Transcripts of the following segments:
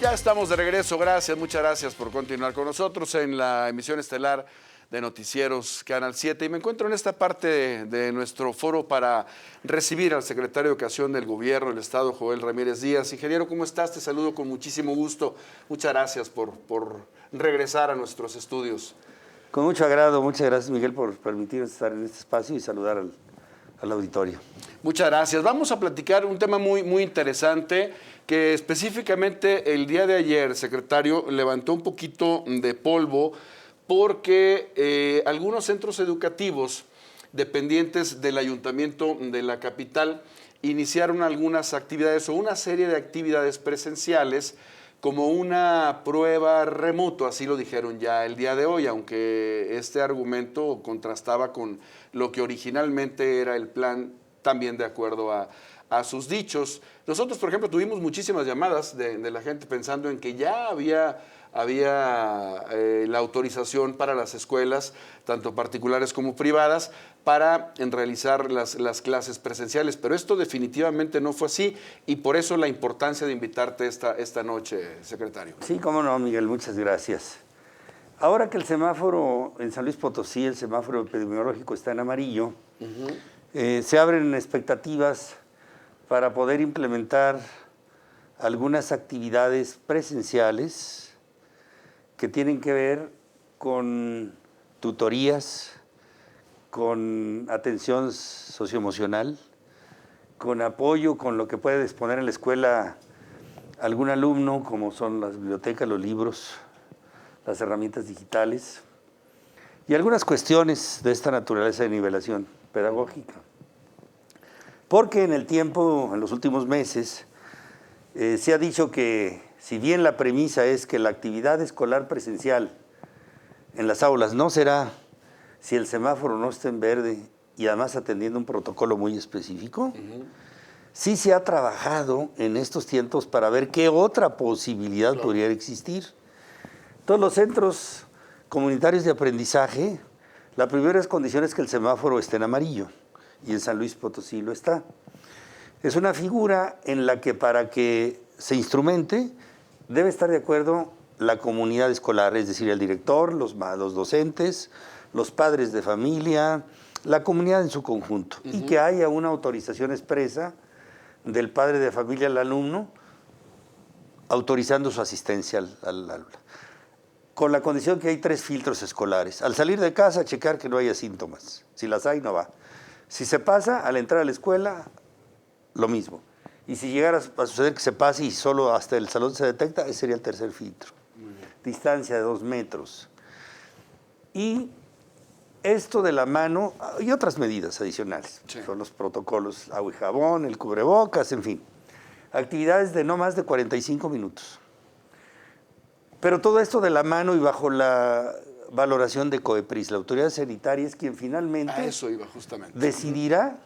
Ya estamos de regreso, gracias, muchas gracias por continuar con nosotros en la emisión estelar de Noticieros Canal 7 y me encuentro en esta parte de nuestro foro para recibir al secretario de Educación del Gobierno del Estado, Joel Ramírez Díaz. Ingeniero, ¿cómo estás? Te saludo con muchísimo gusto. Muchas gracias por regresar a nuestros estudios. Con mucho agrado, muchas gracias Miguel por permitirnos estar en este espacio y saludar al auditorio. Muchas gracias. Vamos a platicar un tema muy interesante que específicamente el día de ayer, secretario, levantó un poquito de polvo porque algunos centros educativos dependientes del ayuntamiento de la capital iniciaron algunas actividades o una serie de actividades presenciales como una prueba remoto, así lo dijeron ya el día de hoy, aunque este argumento contrastaba con lo que originalmente era el plan, también de acuerdo a sus dichos. Nosotros, por ejemplo, tuvimos muchísimas llamadas de la gente pensando en que ya había la autorización para las escuelas, tanto particulares como privadas, para realizar las clases presenciales, pero esto definitivamente no fue así y por eso la importancia de invitarte esta noche, secretario. Sí, cómo no, Miguel, muchas gracias. Ahora que el semáforo en San Luis Potosí, el semáforo epidemiológico está en amarillo, se abren expectativas para poder implementar algunas actividades presenciales que tienen que ver con tutorías, con atención socioemocional, con apoyo, con lo que puede disponer en la escuela algún alumno, como son las bibliotecas, los libros, las herramientas digitales y algunas cuestiones de esta naturaleza de nivelación pedagógica. Porque en el tiempo, en los últimos meses, se ha dicho que si bien la premisa es que la actividad escolar presencial en las aulas no será si el semáforo no está en verde y además atendiendo un protocolo muy específico, sí se ha trabajado en estos tiempos para ver qué otra posibilidad podría existir. Todos los centros comunitarios de aprendizaje, la primera condición es que el semáforo esté en amarillo y en San Luis Potosí lo está. Es una figura en la que para que se instrumente debe estar de acuerdo la comunidad escolar, es decir, el director, los docentes, los padres de familia, la comunidad en su conjunto, y que haya una autorización expresa del padre de familia al alumno autorizando su asistencia al aula. Con la condición que hay 3 filtros escolares. Al salir de casa, checar que no haya síntomas. Si las hay, no va. Si se pasa, al entrar a la escuela, lo mismo. Y si llegara a suceder que se pase y solo hasta el salón se detecta, ese sería el tercer filtro. Distancia de 2 metros. Y esto de la mano y otras medidas adicionales. Sí. Son los protocolos agua y jabón, el cubrebocas, en fin. Actividades de no más de 45 minutos. Pero todo esto de la mano y bajo la valoración de COEPRIS, la autoridad sanitaria es quien finalmente a eso iba justamente. Decidirá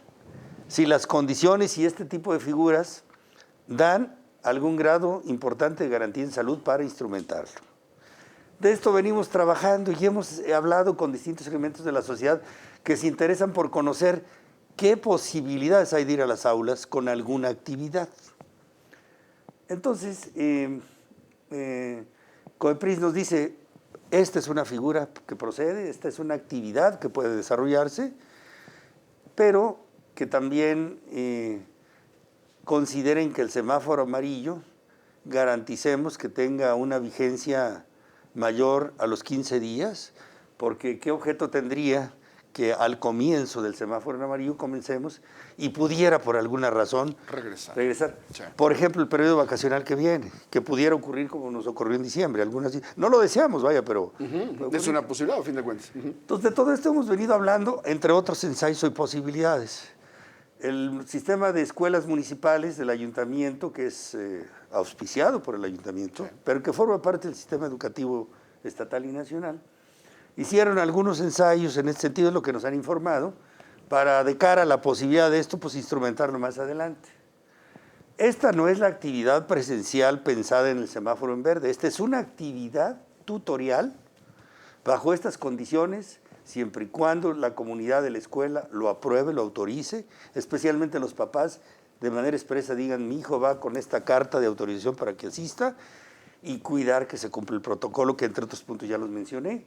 si las condiciones y este tipo de figuras dan algún grado importante de garantía en salud para instrumentarlo. De esto venimos trabajando y hemos hablado con distintos segmentos de la sociedad que se interesan por conocer qué posibilidades hay de ir a las aulas con alguna actividad. Entonces, COEPRIS nos dice, esta es una figura que procede, esta es una actividad que puede desarrollarse, pero que también consideren que el semáforo amarillo garanticemos que tenga una vigencia mayor a los 15 días, porque ¿qué objeto tendría que al comienzo del semáforo en amarillo comencemos y pudiera por alguna razón regresar? Sí. Por ejemplo, el periodo vacacional que viene, que pudiera ocurrir como nos ocurrió en diciembre. Algunas, no lo deseamos, vaya, pero... Es una posibilidad, a fin de cuentas. Entonces, de todo esto hemos venido hablando, entre otros ensayos y posibilidades. El sistema de escuelas municipales del ayuntamiento, que es auspiciado por el ayuntamiento, sí, pero que forma parte del sistema educativo estatal y nacional, hicieron algunos ensayos en este sentido, es lo que nos han informado, para de cara a la posibilidad de esto, pues instrumentarlo más adelante. Esta no es la actividad presencial pensada en el semáforo en verde, esta es una actividad tutorial bajo estas condiciones, siempre y cuando la comunidad de la escuela lo apruebe, lo autorice, especialmente los papás de manera expresa digan, mi hijo va con esta carta de autorización para que asista, y cuidar que se cumpla el protocolo, que entre otros puntos ya los mencioné.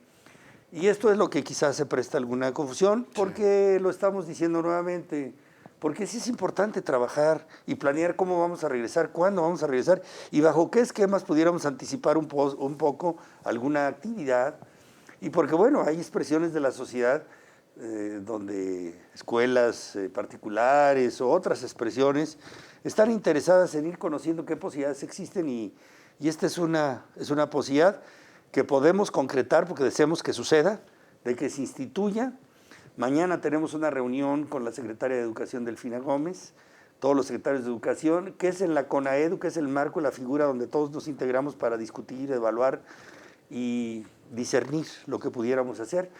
Y esto es lo que quizás se presta alguna confusión, porque lo estamos diciendo nuevamente, porque sí es importante trabajar y planear cómo vamos a regresar, cuándo vamos a regresar y bajo qué esquemas pudiéramos anticipar un poco alguna actividad. Y porque, bueno, hay expresiones de la sociedad donde escuelas particulares o otras expresiones están interesadas en ir conociendo qué posibilidades existen y esta es una posibilidad que podemos concretar porque deseamos que suceda, de que se instituya. Mañana tenemos una reunión con la secretaria de Educación, Delfina Gómez, todos los secretarios de Educación, que es en la CONAEDU, que es el marco, la figura donde todos nos integramos para discutir, evaluar y discernir lo que pudiéramos hacer.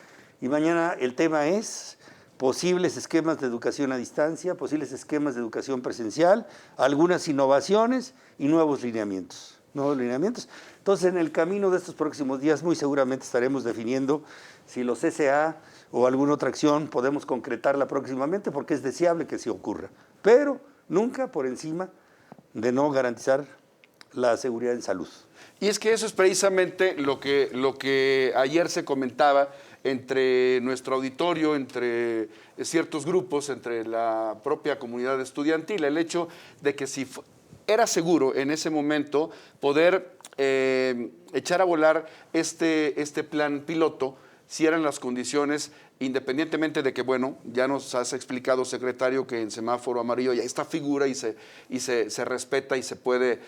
Y mañana el tema es posibles esquemas de educación a distancia, posibles esquemas de educación presencial, algunas innovaciones y nuevos lineamientos. Entonces, en el camino de estos próximos días, muy seguramente estaremos definiendo si los SA o alguna otra acción podemos concretarla próximamente, porque es deseable que sí ocurra, pero nunca por encima de no garantizar la seguridad en salud. Y es que eso es precisamente lo que ayer se comentaba entre nuestro auditorio, entre ciertos grupos, entre la propia comunidad estudiantil, el hecho de que si era seguro en ese momento poder echar a volar este plan piloto, si eran las condiciones, independientemente de que, bueno, ya nos has explicado, secretario, que en semáforo amarillo ya está figura y se respeta y se puede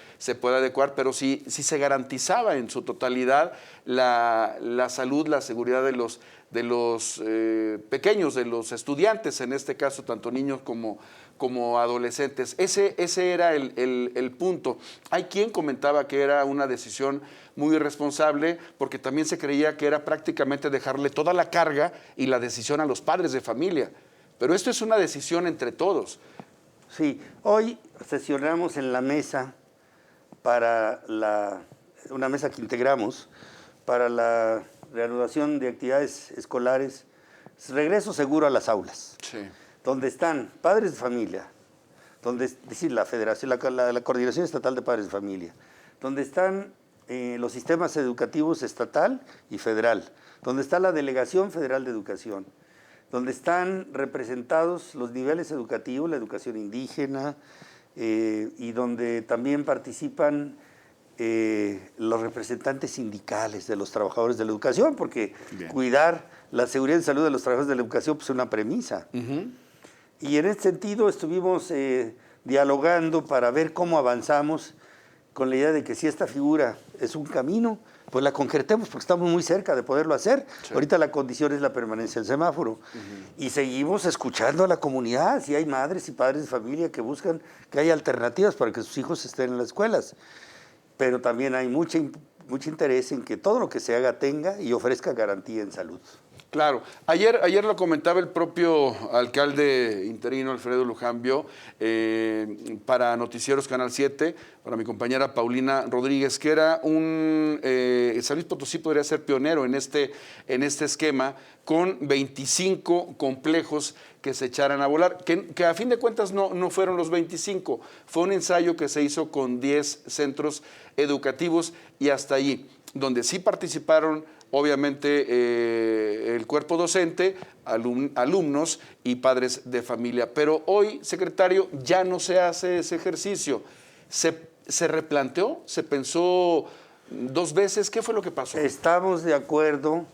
adecuar, pero si se garantizaba en su totalidad la salud, la seguridad de los pequeños, de los estudiantes, en este caso, tanto niños como adolescentes. Ese era el punto. Hay quien comentaba que era una decisión muy irresponsable porque también se creía que era prácticamente dejarle toda la carga y la decisión a los padres de familia. Pero esto es una decisión entre todos. Sí, hoy sesionamos en la mesa una mesa que integramos para la reanudación de actividades escolares, regreso seguro a las aulas. Sí. Donde están padres de familia, es decir, la Federación, la Coordinación Estatal de Padres de Familia, donde están los sistemas educativos estatal y federal, donde está la Delegación Federal de Educación, donde están representados los niveles educativos, la educación indígena, y donde también participan los representantes sindicales de los trabajadores de la educación, porque cuidar la seguridad y salud de los trabajadores de la educación pues, es una premisa. Y en este sentido estuvimos dialogando para ver cómo avanzamos con la idea de que si esta figura es un camino, pues la concretemos porque estamos muy cerca de poderlo hacer. Sí. Ahorita la condición es la permanencia del semáforo. Y seguimos escuchando a la comunidad, si hay madres y padres de familia que buscan que haya alternativas para que sus hijos estén en las escuelas. Pero también hay mucho interés en que todo lo que se haga tenga y ofrezca garantía en salud. Claro. Ayer lo comentaba el propio alcalde interino, Alfredo Lujambio, para Noticieros Canal 7, para mi compañera Paulina Rodríguez, que era San Luis Potosí podría ser pionero en este esquema, con 25 complejos que se echaran a volar, que a fin de cuentas no fueron los 25, fue un ensayo que se hizo con 10 centros educativos y hasta allí, donde sí participaron obviamente el cuerpo docente, alumnos y padres de familia. Pero hoy, secretario, ya no se hace ese ejercicio. ¿Se replanteó? ¿Se pensó 2 veces? ¿Qué fue lo que pasó? Estamos de acuerdo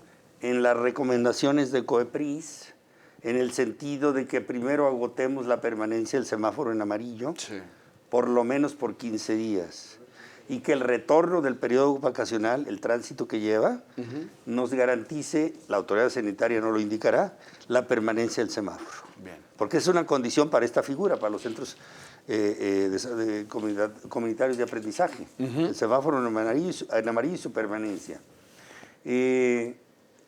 en las recomendaciones de COEPRIS, en el sentido de que primero agotemos la permanencia del semáforo en amarillo, sí, por lo menos por 15 días. Y que el retorno del periodo vacacional, el tránsito que lleva, nos garantice, la autoridad sanitaria no lo indicará, la permanencia del semáforo. Bien. Porque es una condición para esta figura, para los centros comunitarios de aprendizaje. El semáforo en amarillo y su permanencia.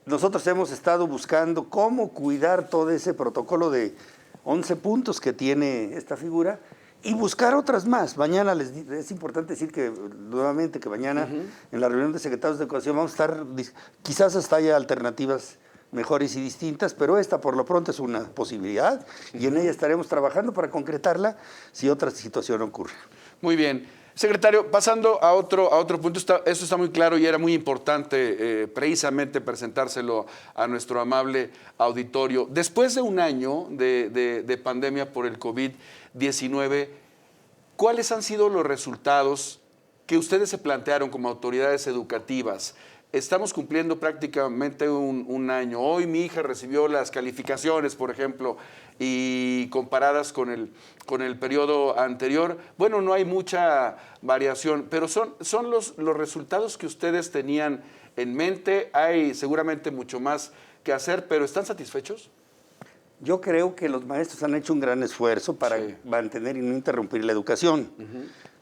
Nosotros hemos estado buscando cómo cuidar todo ese protocolo de 11 puntos que tiene esta figura, y buscar otras más. Mañana es importante decir que nuevamente que mañana en la reunión de secretarios de educación vamos a estar, quizás hasta haya alternativas mejores y distintas, pero esta por lo pronto es una posibilidad y en ella estaremos trabajando para concretarla si otra situación ocurre. Muy bien. Secretario, pasando a otro punto, esto está muy claro y era muy importante precisamente presentárselo a nuestro amable auditorio. Después de un año de pandemia por el COVID-19, ¿cuáles han sido los resultados que ustedes se plantearon como autoridades educativas? Estamos cumpliendo prácticamente un año. Hoy mi hija recibió las calificaciones, por ejemplo, y comparadas con el periodo anterior, bueno, no hay mucha variación, pero son los resultados que ustedes tenían en mente. Hay seguramente mucho más que hacer, pero ¿están satisfechos? Yo creo que los maestros han hecho un gran esfuerzo para mantener y no interrumpir la educación.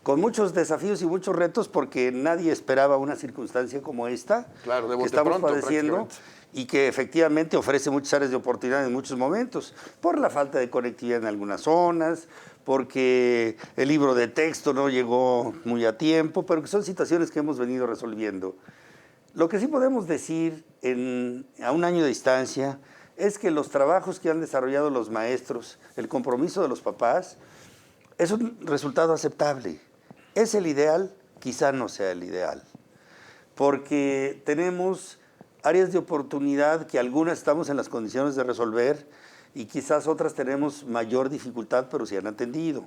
Con muchos desafíos y muchos retos, porque nadie esperaba una circunstancia como esta, claro, que estamos padeciendo y que efectivamente ofrece muchas áreas de oportunidad en muchos momentos, por la falta de conectividad en algunas zonas, porque el libro de texto no llegó muy a tiempo, pero que son situaciones que hemos venido resolviendo. Lo que sí podemos decir a un año de distancia es que los trabajos que han desarrollado los maestros, el compromiso de los papás, es un resultado aceptable. ¿Es el ideal? Quizá no sea el ideal, porque tenemos áreas de oportunidad que algunas estamos en las condiciones de resolver y quizás otras tenemos mayor dificultad, pero se han atendido.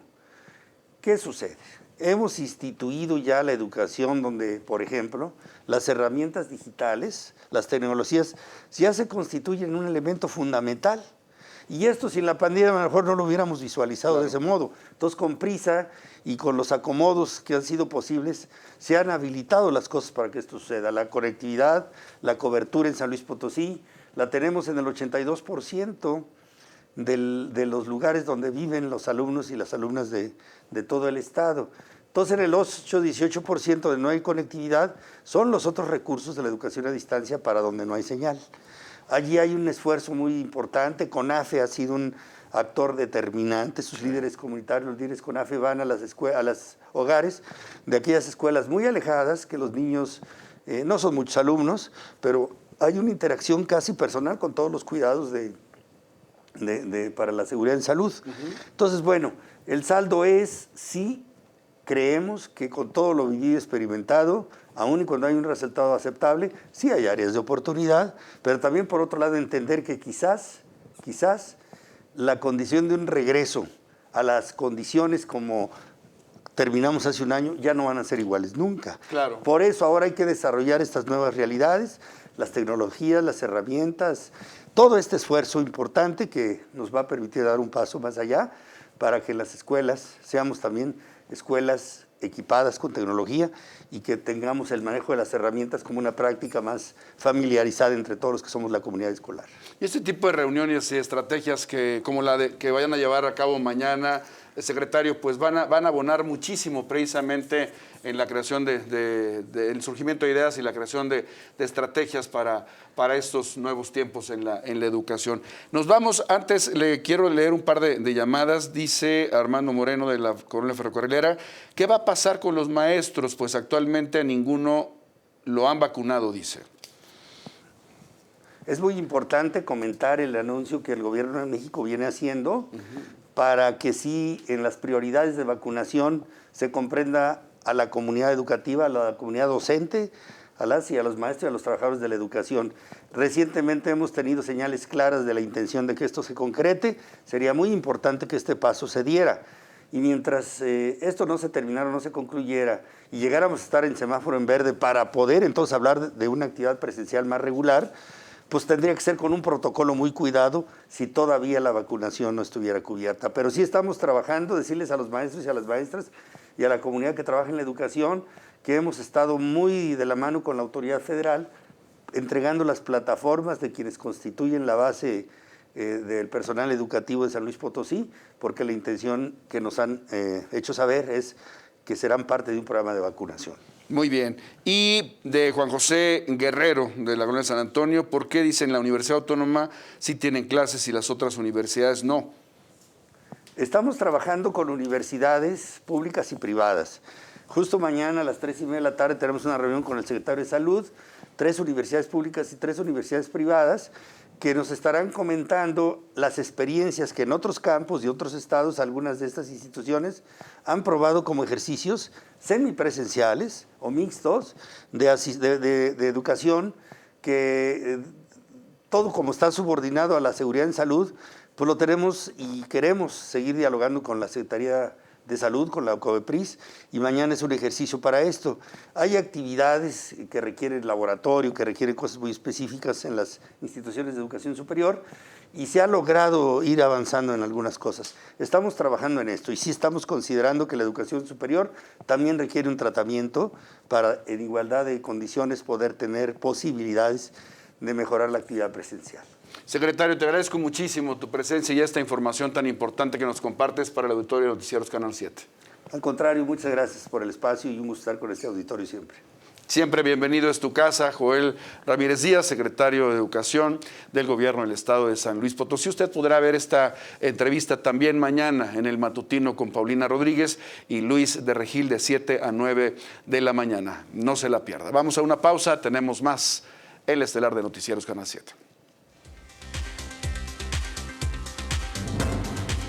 ¿Qué sucede? Hemos instituido ya la educación donde, por ejemplo, las herramientas digitales, las tecnologías, ya se constituyen un elemento fundamental. Y esto sin la pandemia a lo mejor no lo hubiéramos visualizado de ese modo. Entonces, con prisa y con los acomodos que han sido posibles, se han habilitado las cosas para que esto suceda. La conectividad, la cobertura en San Luis Potosí, la tenemos en el 82% de los lugares donde viven los alumnos y las alumnas de todo el estado. Entonces, en el 8-18% donde no hay conectividad, son los otros recursos de la educación a distancia para donde no hay señal. Allí hay un esfuerzo muy importante. CONAFE ha sido un actor determinante. Sus líderes comunitarios, los líderes CONAFE van a los hogares de aquellas escuelas muy alejadas, que los niños no son muchos alumnos, pero hay una interacción casi personal con todos los cuidados para la seguridad en salud. Entonces, bueno, el saldo es, sí, creemos que con todo lo vivido y experimentado, aun y cuando hay un resultado aceptable, sí hay áreas de oportunidad, pero también por otro lado entender que quizás la condición de un regreso a las condiciones como terminamos hace un año ya no van a ser iguales nunca. Claro. Por eso ahora hay que desarrollar estas nuevas realidades, las tecnologías, las herramientas, todo este esfuerzo importante que nos va a permitir dar un paso más allá para que las escuelas seamos también escuelas equipadas con tecnología y que tengamos el manejo de las herramientas como una práctica más familiarizada entre todos los que somos la comunidad escolar. Y este tipo de reuniones y estrategias como la que vayan a llevar a cabo mañana, secretario, pues van a abonar muchísimo precisamente en la creación el surgimiento de ideas y la creación de estrategias para estos nuevos tiempos en la educación. Nos vamos, antes le quiero leer un par de llamadas. Dice Armando Moreno de la Colonia Ferrocarrilera, ¿qué va a pasar con los maestros? Pues actualmente a ninguno lo han vacunado, dice. Es muy importante comentar el anuncio que el gobierno de México viene haciendo para que sí en las prioridades de vacunación se comprenda a la comunidad educativa, a la comunidad docente, a las y a los maestros y a los trabajadores de la educación. Recientemente hemos tenido señales claras de la intención de que esto se concrete. Sería muy importante que este paso se diera. Y mientras esto no se terminara, no se concluyera y llegáramos a estar en semáforo en verde para poder entonces hablar de una actividad presencial más regular, pues tendría que ser con un protocolo muy cuidado si todavía la vacunación no estuviera cubierta. Pero sí estamos trabajando, decirles a los maestros y a las maestras y a la comunidad que trabaja en la educación que hemos estado muy de la mano con la autoridad federal, entregando las plataformas de quienes constituyen la base del personal educativo de San Luis Potosí, porque la intención que nos han hecho saber es que serán parte de un programa de vacunación. Muy bien. Y de Juan José Guerrero, de la Colonia de San Antonio, ¿por qué dicen la Universidad Autónoma sí tienen clases y las otras universidades no? Estamos trabajando con universidades públicas y privadas. Justo mañana a las 3:30 de la tarde tenemos una reunión con el secretario de Salud, 3 universidades públicas y 3 universidades privadas, que nos estarán comentando las experiencias que en otros campos y otros estados, algunas de estas instituciones han probado como ejercicios semipresenciales o mixtos de educación, que todo como está subordinado a la seguridad en salud, pues lo tenemos y queremos seguir dialogando con la Secretaría de Salud, con la COEPRIS, y mañana es un ejercicio para esto. Hay actividades que requieren laboratorio, que requieren cosas muy específicas en las instituciones de educación superior, y se ha logrado ir avanzando en algunas cosas. Estamos trabajando en esto, y sí estamos considerando que la educación superior también requiere un tratamiento para, en igualdad de condiciones, poder tener posibilidades de mejorar la actividad presencial. Secretario, te agradezco muchísimo tu presencia y esta información tan importante que nos compartes para el auditorio de Noticieros Canal 7. Al contrario, muchas gracias por el espacio y un gusto estar con este auditorio siempre. Siempre bienvenido, es tu casa. Joel Ramírez Díaz, secretario de Educación del Gobierno del Estado de San Luis Potosí. Usted podrá ver esta entrevista también mañana en el matutino con Paulina Rodríguez y Luis de Regil de 7 a 9 de la mañana. No se la pierda. Vamos a una pausa, tenemos más El Estelar de Noticieros Canal 7.